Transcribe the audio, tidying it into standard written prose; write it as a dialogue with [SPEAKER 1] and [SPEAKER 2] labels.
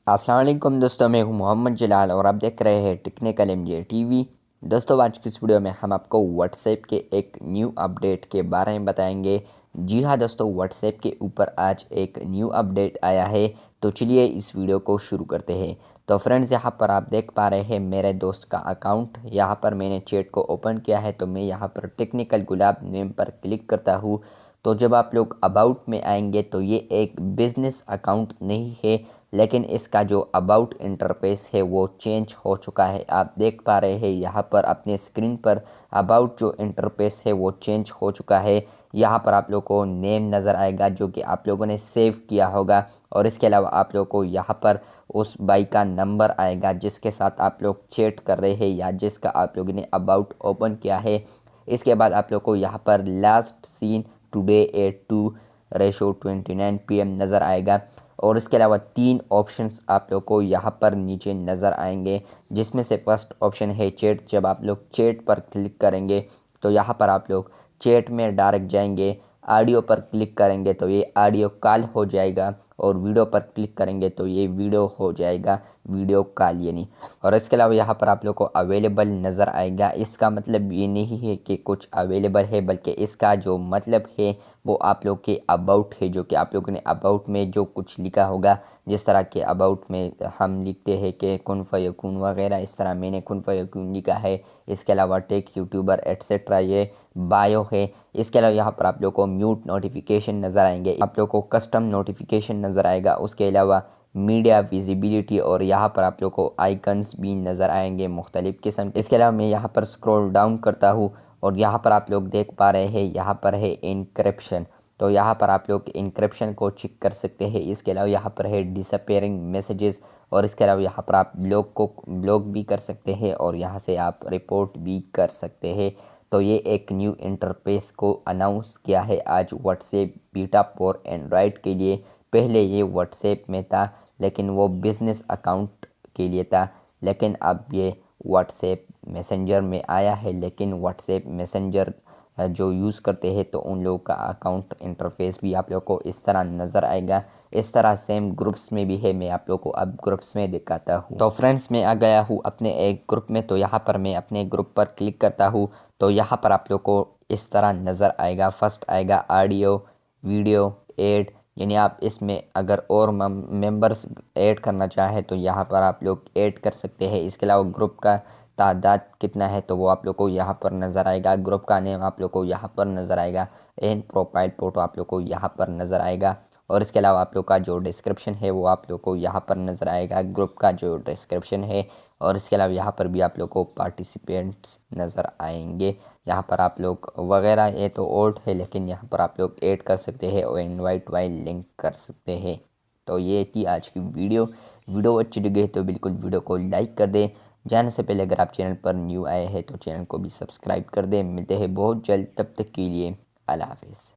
[SPEAKER 1] अस्सलाम वालेकुम दोस्तों, मैं हूं मोहम्मद जलाल और आप देख रहे हैं टेक्निकल एमजे टीवी। दोस्तों, आज की इस वीडियो में हम आपको व्हाट्सएप के एक न्यू अपडेट के बारे में बताएंगे। जी हाँ दोस्तों, व्हाट्सएप के ऊपर आज एक न्यू अपडेट आया है। तो चलिए इस वीडियो को शुरू करते हैं। तो फ्रेंड्स, यहाँ पर आप देख पा रहे हैं मेरे दोस्त का अकाउंट। यहाँ पर मैंने चैट को ओपन किया है, तो मैं यहाँ पर टेक्निकल गुलाब नेम पर क्लिक करता हूँ। तो जब आप लोग अबाउट में आएंगे तो ये एक बिज़नेस अकाउंट नहीं है, लेकिन इसका जो अबाउट इंटरफेस है वो चेंज हो चुका है। आप देख पा रहे हैं यहाँ पर अपने स्क्रीन पर अबाउट जो इंटरफेस है वो चेंज हो चुका है। यहाँ पर आप लोगों को नेम नज़र आएगा जो कि आप लोगों ने सेव किया होगा, और इसके अलावा आप लोगों को यहाँ पर उस बाइक का नंबर आएगा जिसके साथ आप लोग चैट कर रहे हैं या जिसका आप लोगों ने अबाउट ओपन किया है। इसके बाद आप लोग को यहाँ पर last seen today at 2:29 PM नज़र आएगा, और इसके अलावा तीन ऑप्शंस आप लोग को यहाँ पर नीचे नज़र आएंगे, जिसमें से फर्स्ट ऑप्शन है चैट। जब आप लोग चैट पर क्लिक करेंगे तो यहाँ पर आप लोग चैट में डायरेक्ट जाएंगे। ऑडियो पर क्लिक करेंगे तो ये ऑडियो कॉल हो जाएगा, और वीडियो पर क्लिक करेंगे तो ये वीडियो हो जाएगा, वीडियो कॉल यानी। और इसके अलावा यहाँ पर आप लोग को अवेलेबल नज़र आएगा। इसका मतलब ये नहीं है कि कुछ अवेलेबल है, बल्कि इसका जो मतलब है वो आप लोग के अबाउट है, जो कि आप लोगों ने अबाउट में जो कुछ लिखा होगा। जिस तरह के अबाउट में हम लिखते हैं कि कुन फ़यकून वगैरह, इस तरह मैंने कुन फ़यकून लिखा है। इसके अलावा टेक यूट्यूबर एट्सेट्रा ये बायो है। इसके अलावा यहाँ पर आप लोग को म्यूट नोटिफिकेशन नज़र आएंगे, आप लोग को कस्टम नोटिफिकेशन नज़र आएगा। उसके अलावा मीडिया विजिबिलिटी, और यहाँ पर आप लोग को आइकन्स भी नज़र आएंगे मुख्तलिफ़ किस्म के। इसके अलावा मैं यहाँ पर स्क्रॉल डाउन करता हूँ, और यहाँ पर आप लोग देख पा रहे हैं यहाँ पर है इनक्रिप्शन। तो यहाँ पर आप लोग इनक्रिप्शन को चेक कर सकते हैं। इसके अलावा यहाँ पर है डिसअपेयरिंग मैसेजेस, और इसके अलावा यहाँ पर आप ब्लॉक भी कर सकते हैं, और यहाँ से आप रिपोर्ट भी कर सकते हैं। तो ये एक न्यू इंटरफेस को अनाउंस किया है आज व्हाट्सएप बीटा फॉर एंड्रॉयड के लिए। पहले ये व्हाट्सएप में था, लेकिन वो बिज़नेस अकाउंट के लिए था, लेकिन अब ये व्हाट्सएप मैसेंजर में आया है। लेकिन व्हाट्सएप मैसेंजर जो यूज़ करते हैं तो उन लोगों का अकाउंट इंटरफेस भी आप लोग को इस तरह नज़र आएगा। इस तरह सेम ग्रुप्स में भी है, मैं आप लोग को अब ग्रुप्स में दिखाता हूँ। तो फ्रेंड्स, मैं आ गया हूँ अपने एक ग्रुप में। तो यहाँ पर मैं अपने ग्रुप पर क्लिक करता हूँ, तो यहाँ पर आप लोग को इस तरह नज़र आएगा। फर्स्ट आएगा ऑडियो वीडियो ऐड, यानी आप इसमें अगर और मेंबर्स ऐड करना चाहें तो यहाँ पर आप लोग ऐड कर सकते हैं। इसके अलावा ग्रुप का तादाद कितना है तो वो आप लोग को यहाँ पर नज़र आएगा। ग्रुप का नेम आप लोग को यहाँ पर नज़र आएगा। एंड प्रोफाइल फ़ोटो आप लोग को यहाँ पर नज़र आएगा, और इसके अलावा आप लोग का जो डिस्क्रिप्शन है वो आप लोग को यहाँ पर नज़र आएगा, ग्रुप का जो डिस्क्रिप्शन है। और इसके अलावा यहाँ पर भी आप लोग को पार्टिसिपेंट्स नज़र आएंगे। यहाँ पर आप लोग वगैरह, ये तो ओल्ड है, लेकिन यहाँ पर आप लोग ऐड कर सकते हैं और इनवाइट वाइल लिंक कर सकते हैं। तो ये थी आज की वीडियो अच्छी लगी तो बिल्कुल वीडियो को लाइक कर दें। जाने से पहले अगर आप चैनल पर न्यू आए हैं तो चैनल को भी सब्सक्राइब कर दें। मिलते हैं बहुत जल्द, तब तक के लिए अल्लाह हाफिज़।